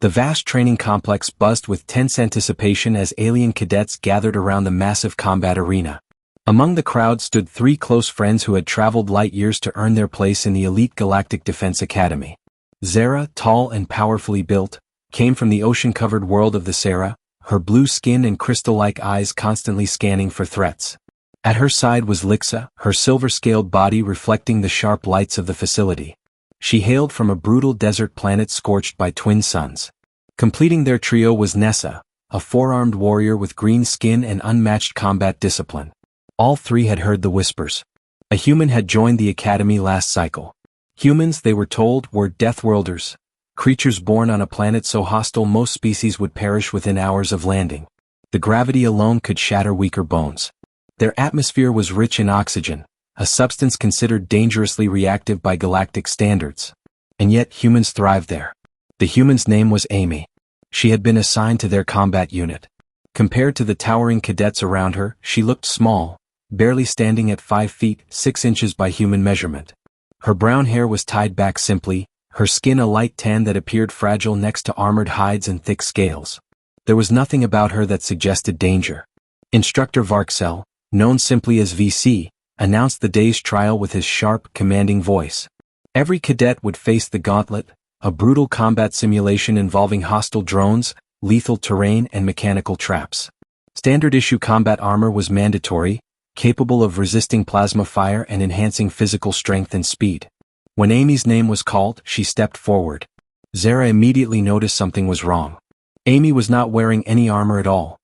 The vast training complex buzzed with tense anticipation as alien cadets gathered around the massive combat arena. Among the crowd stood three close friends who had traveled light years to earn their place in the elite Galactic Defense Academy. Zara, tall and powerfully built, came from the ocean-covered world of the Sarah, her blue skin and crystal-like eyes constantly scanning for threats. At her side was Lixa, her silver-scaled body reflecting the sharp lights of the facility. She hailed from a brutal desert planet scorched by twin suns. Completing their trio was Nessa, a four-armed warrior with green skin and unmatched combat discipline. All three had heard the whispers. A human had joined the academy last cycle. Humans, they were told, were Deathworlders, creatures born on a planet so hostile most species would perish within hours of landing. The gravity alone could shatter weaker bones. Their atmosphere was rich in oxygen, a substance considered dangerously reactive by galactic standards. And yet humans thrived there. The human's name was Amy. She had been assigned to their combat unit. Compared to the towering cadets around her, she looked small, barely standing at 5 feet 6 inches by human measurement. Her brown hair was tied back simply, her skin a light tan that appeared fragile next to armored hides and thick scales. There was nothing about her that suggested danger. Instructor Varksel, known simply as VC, announced the day's trial with his sharp, commanding voice. Every cadet would face the gauntlet, a brutal combat simulation involving hostile drones, lethal terrain and mechanical traps. Standard-issue combat armor was mandatory, capable of resisting plasma fire and enhancing physical strength and speed. When Amy's name was called, she stepped forward. Zara immediately noticed something was wrong. Amy was not wearing any armor at all.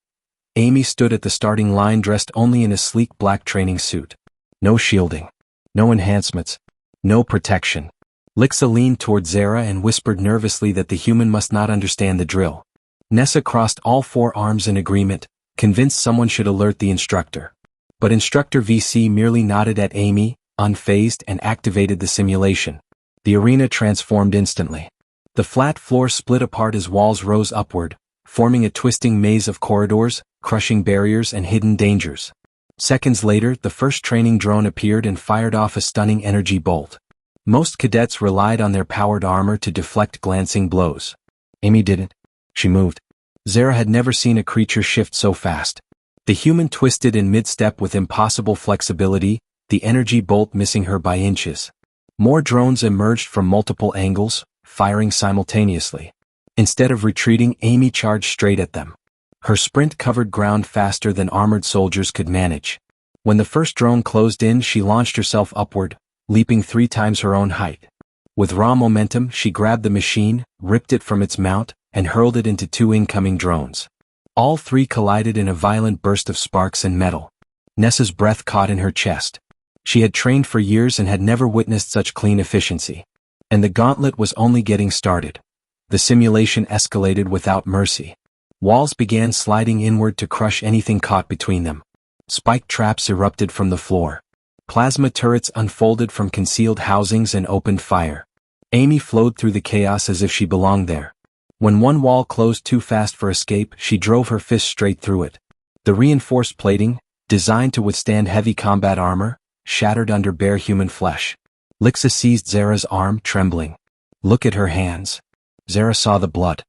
Amy stood at the starting line dressed only in a sleek black training suit. No shielding. No enhancements. No protection. Lixa leaned toward Zara and whispered nervously that the human must not understand the drill. Nessa crossed all four arms in agreement, convinced someone should alert the instructor. But Instructor VC merely nodded at Amy, unfazed, and activated the simulation. The arena transformed instantly. The flat floor split apart as walls rose upward, forming a twisting maze of corridors, crushing barriers and hidden dangers. Seconds later, the first training drone appeared and fired off a stunning energy bolt. Most cadets relied on their powered armor to deflect glancing blows. Amy didn't. She moved. Zara had never seen a creature shift so fast. The human twisted in mid-step with impossible flexibility, the energy bolt missing her by inches. More drones emerged from multiple angles, firing simultaneously. Instead of retreating, Amy charged straight at them. Her sprint covered ground faster than armored soldiers could manage. When the first drone closed in, she launched herself upward, leaping 3 times her own height. With raw momentum, she grabbed the machine, ripped it from its mount, and hurled it into 2 incoming drones. All 3 collided in a violent burst of sparks and metal. Nessa's breath caught in her chest. She had trained for years and had never witnessed such clean efficiency. And the gauntlet was only getting started. The simulation escalated without mercy. Walls began sliding inward to crush anything caught between them. Spike traps erupted from the floor. Plasma turrets unfolded from concealed housings and opened fire. Amy flowed through the chaos as if she belonged there. When one wall closed too fast for escape, she drove her fist straight through it. The reinforced plating, designed to withstand heavy combat armor, shattered under bare human flesh. Lixa seized Zara's arm, trembling. Look at her hands. Zara saw the blood.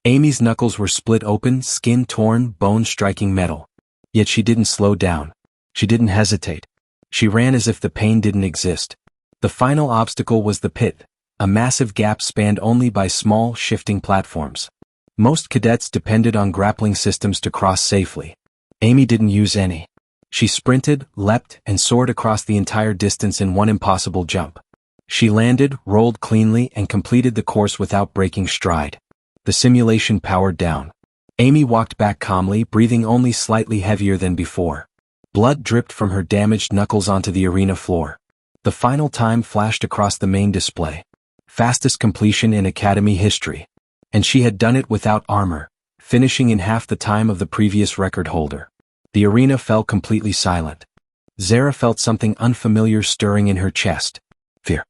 Amy's knuckles were split open, skin torn, bone striking metal. Yet she didn't slow down. She didn't hesitate. She ran as if the pain didn't exist. The final obstacle was the pit, a massive gap spanned only by small, shifting platforms. Most cadets depended on grappling systems to cross safely. Amy didn't use any. She sprinted, leapt, and soared across the entire distance in one impossible jump. She landed, rolled cleanly, and completed the course without breaking stride. The simulation powered down. Amy walked back calmly, breathing only slightly heavier than before. Blood dripped from her damaged knuckles onto the arena floor. The final time flashed across the main display. Fastest completion in Academy history. And she had done it without armor, finishing in half the time of the previous record holder. The arena fell completely silent. Zara felt something unfamiliar stirring in her chest. Fear.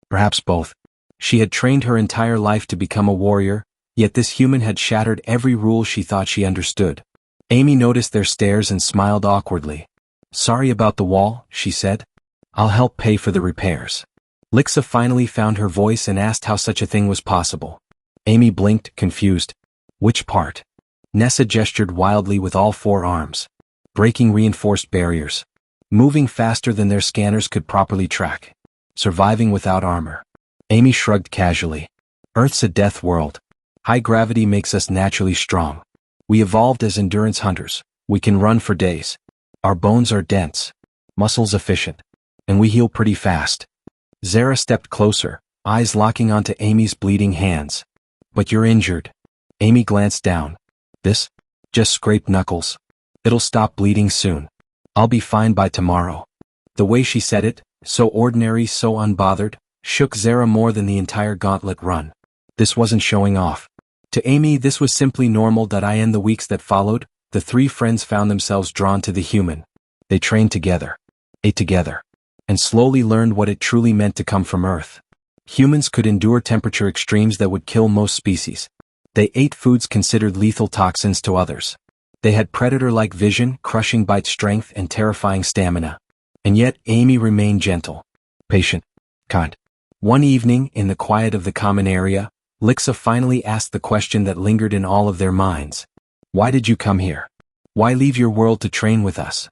Perhaps both. She had trained her entire life to become a warrior, yet this human had shattered every rule she thought she understood. Amy noticed their stares and smiled awkwardly. Sorry about the wall, she said. I'll help pay for the repairs. Lixa finally found her voice and asked how such a thing was possible. Amy blinked, confused. Which part? Nessa gestured wildly with all four arms. Breaking reinforced barriers. Moving faster than their scanners could properly track. Surviving without armor. Amy shrugged casually. Earth's a death world. High gravity makes us naturally strong. We evolved as endurance hunters. We can run for days. Our bones are dense. Muscles efficient. And we heal pretty fast. Zara stepped closer, eyes locking onto Amy's bleeding hands. But you're injured. Amy glanced down. This? Just scraped knuckles. It'll stop bleeding soon. I'll be fine by tomorrow. The way she said it, so ordinary, so unbothered, shook Zara more than the entire gauntlet run. This wasn't showing off. To Amy, this was simply normal. In the weeks that followed, the three friends found themselves drawn to the human. They trained together, ate together, and slowly learned what it truly meant to come from Earth. Humans could endure temperature extremes that would kill most species. They ate foods considered lethal toxins to others. They had predator-like vision, crushing bite strength, and terrifying stamina. And yet, Amy remained gentle, patient, kind. One evening, in the quiet of the common area, Lixa finally asked the question that lingered in all of their minds. Why did you come here? Why leave your world to train with us?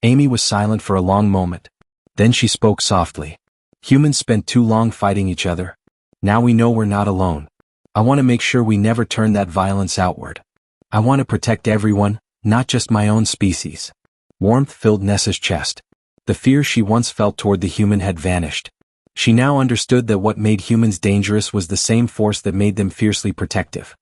Amy was silent for a long moment. Then she spoke softly. Humans spent too long fighting each other. Now we know we're not alone. I want to make sure we never turn that violence outward. I want to protect everyone, not just my own species. Warmth filled Nessa's chest. The fear she once felt toward the human had vanished. She now understood that what made humans dangerous was the same force that made them fiercely protective.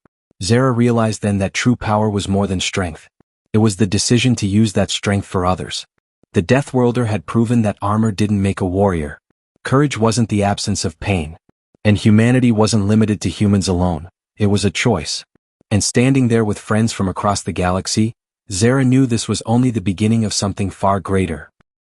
Zara realized then that true power was more than strength. It was the decision to use that strength for others. The Deathworlder had proven that armor didn't make a warrior. Courage wasn't the absence of pain. And humanity wasn't limited to humans alone. It was a choice. And standing there with friends from across the galaxy, Zara knew this was only the beginning of something far greater.